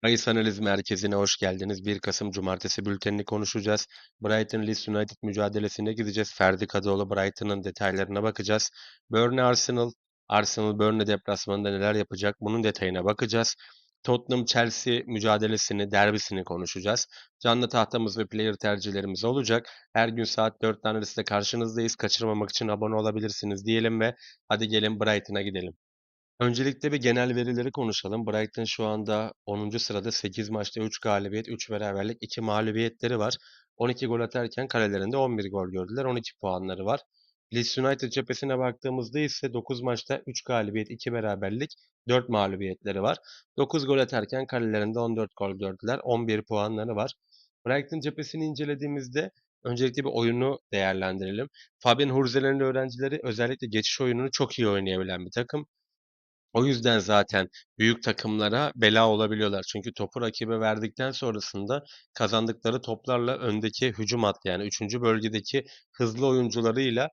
Bayis Analiz Merkezi'ne hoş geldiniz. 1 Kasım Cumartesi bültenini konuşacağız. Brighton Leeds United mücadelesine gideceğiz. Ferdi Kadıoğlu Brighton'ın detaylarına bakacağız. Burnley Arsenal, Arsenal Burnley deplasmanında neler yapacak? Bunun detayına bakacağız. Tottenham Chelsea mücadelesini, derbisini konuşacağız. Canlı tahtamız ve player tercihlerimiz olacak. Her gün saat 4'ten arasında karşınızdayız. Kaçırmamak için abone olabilirsiniz diyelim ve hadi gelin Brighton'a gidelim. Öncelikle bir genel verileri konuşalım. Brighton şu anda 10. sırada 8 maçta 3 galibiyet, 3 beraberlik, 2 mağlubiyetleri var. 12 gol atarken kalelerinde 11 gol gördüler. 12 puanları var. Leeds United cephesine baktığımızda ise 9 maçta 3 galibiyet, 2 beraberlik, 4 mağlubiyetleri var. 9 gol atarken kalelerinde 14 gol gördüler. 11 puanları var. Brighton cephesini incelediğimizde öncelikle bir oyunu değerlendirelim. Fabian Hurzeler'in öğrencileri özellikle geçiş oyununu çok iyi oynayabilen bir takım. O yüzden zaten büyük takımlara bela olabiliyorlar. Çünkü topu rakibe verdikten sonrasında kazandıkları toplarla öndeki hücum hattı yani üçüncü bölgedeki hızlı oyuncularıyla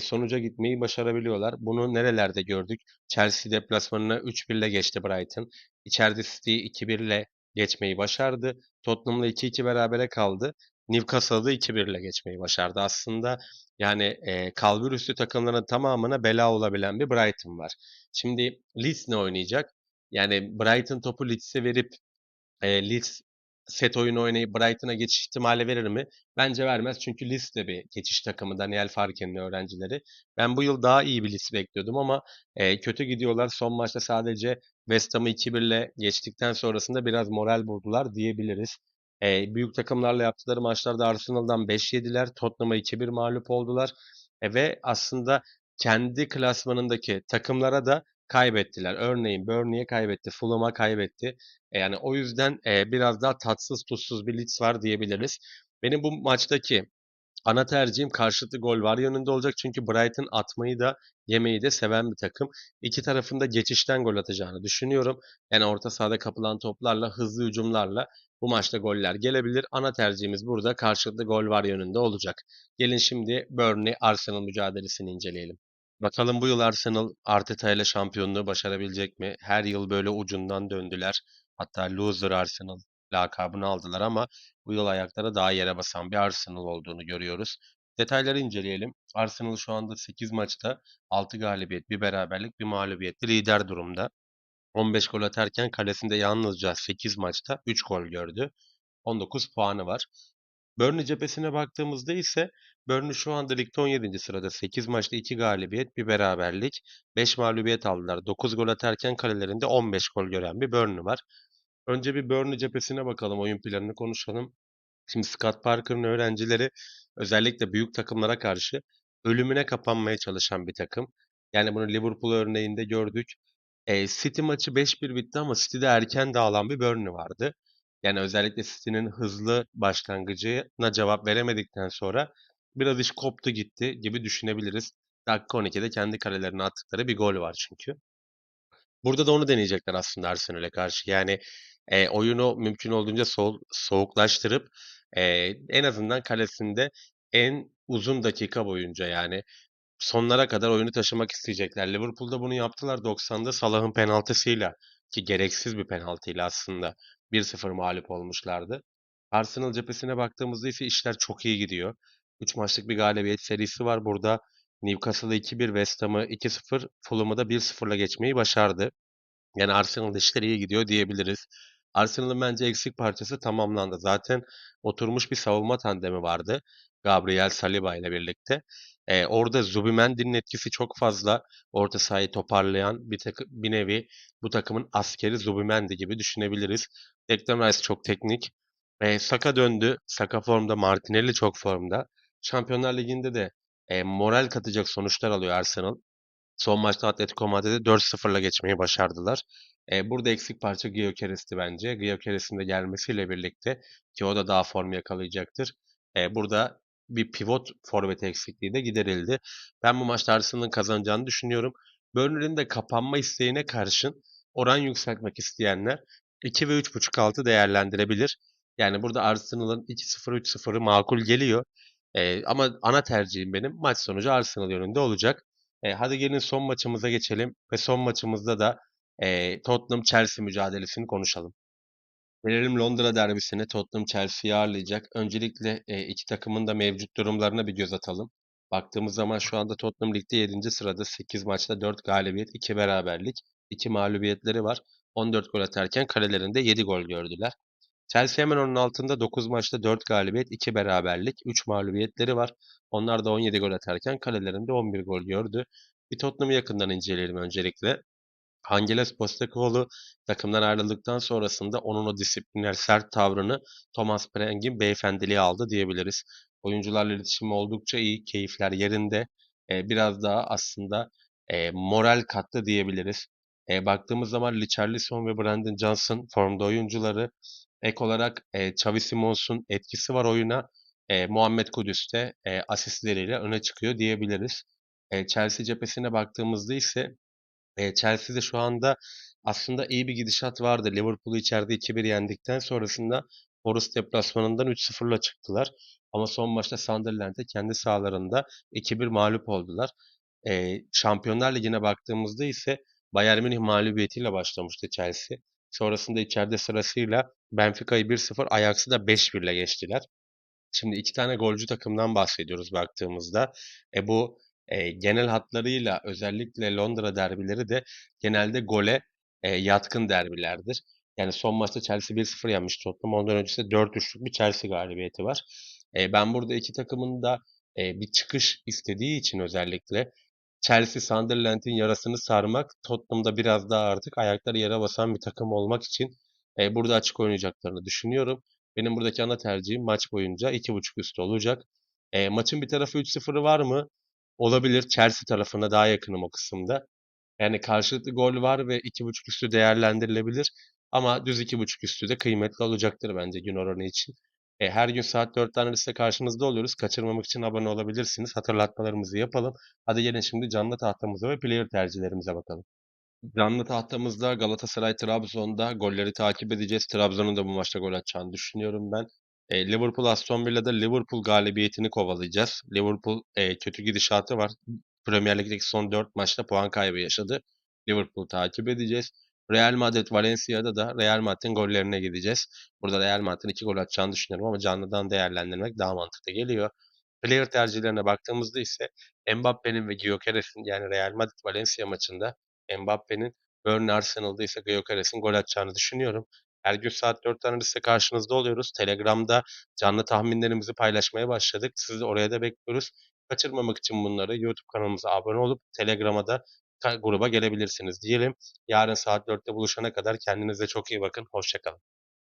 sonuca gitmeyi başarabiliyorlar. Bunu nerelerde gördük? Chelsea deplasmanına 3-1 ile geçti Brighton. İçeride City'yi 2-1 ile geçmeyi başardı. Tottenham'la 2-2 berabere kaldı. Newcastle'da 2-1 ile geçmeyi başardı. Aslında yani kalbur üstü takımların tamamına bela olabilen bir Brighton var. Şimdi Leeds ne oynayacak? Yani Brighton topu Leeds'e verip Leeds set oyunu oynayıp Brighton'a geçiş ihtimali verir mi? Bence vermez. Çünkü Leeds de bir geçiş takımı. Daniel Farke'nin öğrencileri. Ben bu yıl daha iyi bir Leeds bekliyordum ama kötü gidiyorlar. Son maçta sadece West Ham'ı 2-1 ile geçtikten sonrasında biraz moral buldular diyebiliriz. Büyük takımlarla yaptıkları maçlarda Arsenal'dan 5 yediler. Tottenham'a 2-1 mağlup oldular. Ve aslında kendi klasmanındaki takımlara da kaybettiler. Örneğin Burnley'e kaybetti, Fulham'a kaybetti. Yani o yüzden biraz daha tatsız tuzsuz bir Leeds var diyebiliriz. Benim bu maçtaki ana tercihim karşılıklı gol var yönünde olacak. Çünkü Brighton atmayı da yemeyi de seven bir takım. İki tarafında geçişten gol atacağını düşünüyorum. Yani orta sahada kapılan toplarla, hızlı hücumlarla bu maçta goller gelebilir. Ana tercihimiz burada karşılıklı gol var yönünde olacak. Gelin şimdi Burnley Arsenal mücadelesini inceleyelim. Bakalım bu yıl Arsenal Arteta ile şampiyonluğu başarabilecek mi? Her yıl böyle ucundan döndüler. Hatta loser Arsenal lakabını aldılar ama bu yıl ayaklara daha yere basan bir Arsenal olduğunu görüyoruz. Detayları inceleyelim. Arsenal şu anda 8 maçta 6 galibiyet, bir beraberlik, bir mağlubiyetli lider durumda. 15 gol atarken kalesinde yalnızca 8 maçta 3 gol gördü. 19 puanı var. Burnley cephesine baktığımızda ise Burnley şu anda ligde 17. sırada. 8 maçta 2 galibiyet, bir beraberlik, 5 mağlubiyet aldılar. 9 gol atarken kalelerinde 15 gol gören bir Burnley var. Önce bir Burnley cephesine bakalım, oyun planını konuşalım. Şimdi Scott Parker'ın öğrencileri özellikle büyük takımlara karşı ölümüne kapanmaya çalışan bir takım. Yani bunu Liverpool örneğinde gördük. City maçı 5-1 bitti ama City'de erken dağılan bir Burnley vardı. Yani özellikle City'nin hızlı başlangıcına cevap veremedikten sonra biraz iş koptu gitti gibi düşünebiliriz. Dakika 12'de kendi kalelerine attıkları bir gol var çünkü. Burada da onu deneyecekler aslında Arsenal'e karşı. Yani oyunu mümkün olduğunca soğuklaştırıp en azından kalesinde en uzun dakika boyunca yani sonlara kadar oyunu taşımak isteyecekler. Liverpool'da bunu yaptılar 90'da Salah'ın penaltısıyla ki gereksiz bir penaltıyla aslında 1-0 mağlup olmuşlardı. Arsenal cephesine baktığımızda ise işler çok iyi gidiyor. 3 maçlık bir galibiyet serisi var burada. Newcastle'ı 2-1, West Ham'ı 2-0, Fulham'ı da 1-0'la geçmeyi başardı. Yani Arsenal'ın işleri iyi gidiyor diyebiliriz. Arsenal'ın bence eksik parçası tamamlandı. Zaten oturmuş bir savunma tandemi vardı. Gabriel Saliba ile birlikte. Orada Zubimendi'nin etkisi çok fazla. Orta sahayı toparlayan bir nevi bu takımın askeri Zubimendi gibi düşünebiliriz. Declan Rice çok teknik. Saka döndü. Saka formda. Martinelli çok formda. Şampiyonlar Ligi'nde de moral katacak sonuçlar alıyor Arsenal. Son maçta Atletico Madrid'i 4-0'la geçmeyi başardılar. Burada eksik parça Gyökeres'ti bence. Gyökeres'in de gelmesiyle birlikte ki o da daha form yakalayacaktır. Burada bir pivot forvet eksikliği de giderildi. Ben bu maçta Arsenal'ın kazanacağını düşünüyorum. Burnley'nin de kapanma isteğine karşın oran yükseltmek isteyenler 2 ve 3.5 altı değerlendirebilir. Yani burada Arsenal'ın 2-0 3-0'ı makul geliyor. Ama ana tercihim benim maç sonucu Arsenal yönünde olacak. Hadi gelin son maçımıza geçelim ve son maçımızda da Tottenham Chelsea mücadelesini konuşalım. Gelelim Londra derbisine. Tottenham Chelsea'yi ağırlayacak. Öncelikle iki takımın da mevcut durumlarına bir göz atalım. Baktığımız zaman şu anda Tottenham Lig'de 7. sırada, 8 maçta 4 galibiyet, 2 beraberlik, 2 mağlubiyetleri var. 14 gol atarken kalelerinde 7 gol gördüler. Chelsea hemen onun altında, 9 maçta 4 galibiyet, 2 beraberlik, 3 mağlubiyetleri var. Onlar da 17 gol atarken kalelerinde 11 gol gördü. Bir Tottenham'ı yakından inceleyelim öncelikle. Angeles Postecoglou takımdan ayrıldıktan sonrasında onun o disipliner sert tavrını Thomas Frank'in beyefendiliği aldı diyebiliriz. Oyuncularla iletişimi oldukça iyi, keyifler yerinde. Biraz daha aslında moral kattı diyebiliriz. Baktığımız zaman Richarlison ve Brandon Johnson formda oyuncuları. Ek olarak Xavi Simons'un etkisi var oyuna. Muhammed Kudüs de asistleriyle öne çıkıyor diyebiliriz. Chelsea cephesine baktığımızda ise Chelsea'de şu anda aslında iyi bir gidişat vardı. Liverpool'u içeride 2-1 yendikten sonrasında Forest deplasmanından 3-0'la çıktılar. Ama son maçta Sunderland'e kendi sahalarında 2-1 mağlup oldular. Şampiyonlar Ligi'ne baktığımızda ise Bayern Münih mağlubiyetiyle başlamıştı Chelsea. Sonrasında içeride sırasıyla Benfica'yı 1-0, Ajax'ı da 5-1 ile geçtiler. Şimdi iki tane golcü takımdan bahsediyoruz baktığımızda. Bu genel hatlarıyla özellikle Londra derbileri de genelde gole yatkın derbilerdir. Yani son maçta Chelsea 1-0 yenmiş Tottenham. Ondan öncesi de 4-3'lük bir Chelsea galibiyeti var. Ben burada iki takımın da bir çıkış istediği için özellikle Chelsea Sunderland'in yarasını sarmak, Tottenham'da biraz daha artık ayakları yere basan bir takım olmak için burada açık oynayacaklarını düşünüyorum. Benim buradaki ana tercihim maç boyunca 2.5 üstü olacak. Maçın bir tarafı 3-0'ı var mı? Olabilir. Chelsea tarafına daha yakınım o kısımda. Yani karşılıklı gol var ve 2.5 üstü değerlendirilebilir. Ama düz 2.5 üstü de kıymetli olacaktır bence gün oranı için. Her gün saat 4'ten liste karşınızda oluyoruz. Kaçırmamak için abone olabilirsiniz. Hatırlatmalarımızı yapalım. Hadi gelin şimdi canlı tahtamıza ve player tercihlerimize bakalım. Canlı tahtamızda Galatasaray Trabzon'da golleri takip edeceğiz. Trabzon'un da bu maçta gol atacağını düşünüyorum ben. Liverpool Aston Villa'da Liverpool galibiyetini kovalayacağız. Liverpool kötü gidişatı var. Premier Lig'deki son 4 maçta puan kaybı yaşadı. Liverpool'u takip edeceğiz. Real Madrid Valencia'da da Real Madrid'in gollerine gideceğiz. Burada Real Madrid'in 2 gol atacağını düşünüyorum ama canlıdan değerlendirmek daha mantıklı geliyor. Player tercihlerine baktığımızda ise Mbappe'nin ve Gyökeres'in, yani Real Madrid Valencia maçında Mbappe'nin, Burnley Arsenal'da ise Gyökeres'in gol atacağını düşünüyorum. Her gün saat 4'ten liste karşınızda oluyoruz. Telegram'da canlı tahminlerimizi paylaşmaya başladık. Sizi oraya da bekliyoruz. Kaçırmamak için bunları YouTube kanalımıza abone olup Telegram'a da gruba gelebilirsiniz diyelim. Yarın saat 4'te buluşana kadar kendinize çok iyi bakın. Hoşça kalın.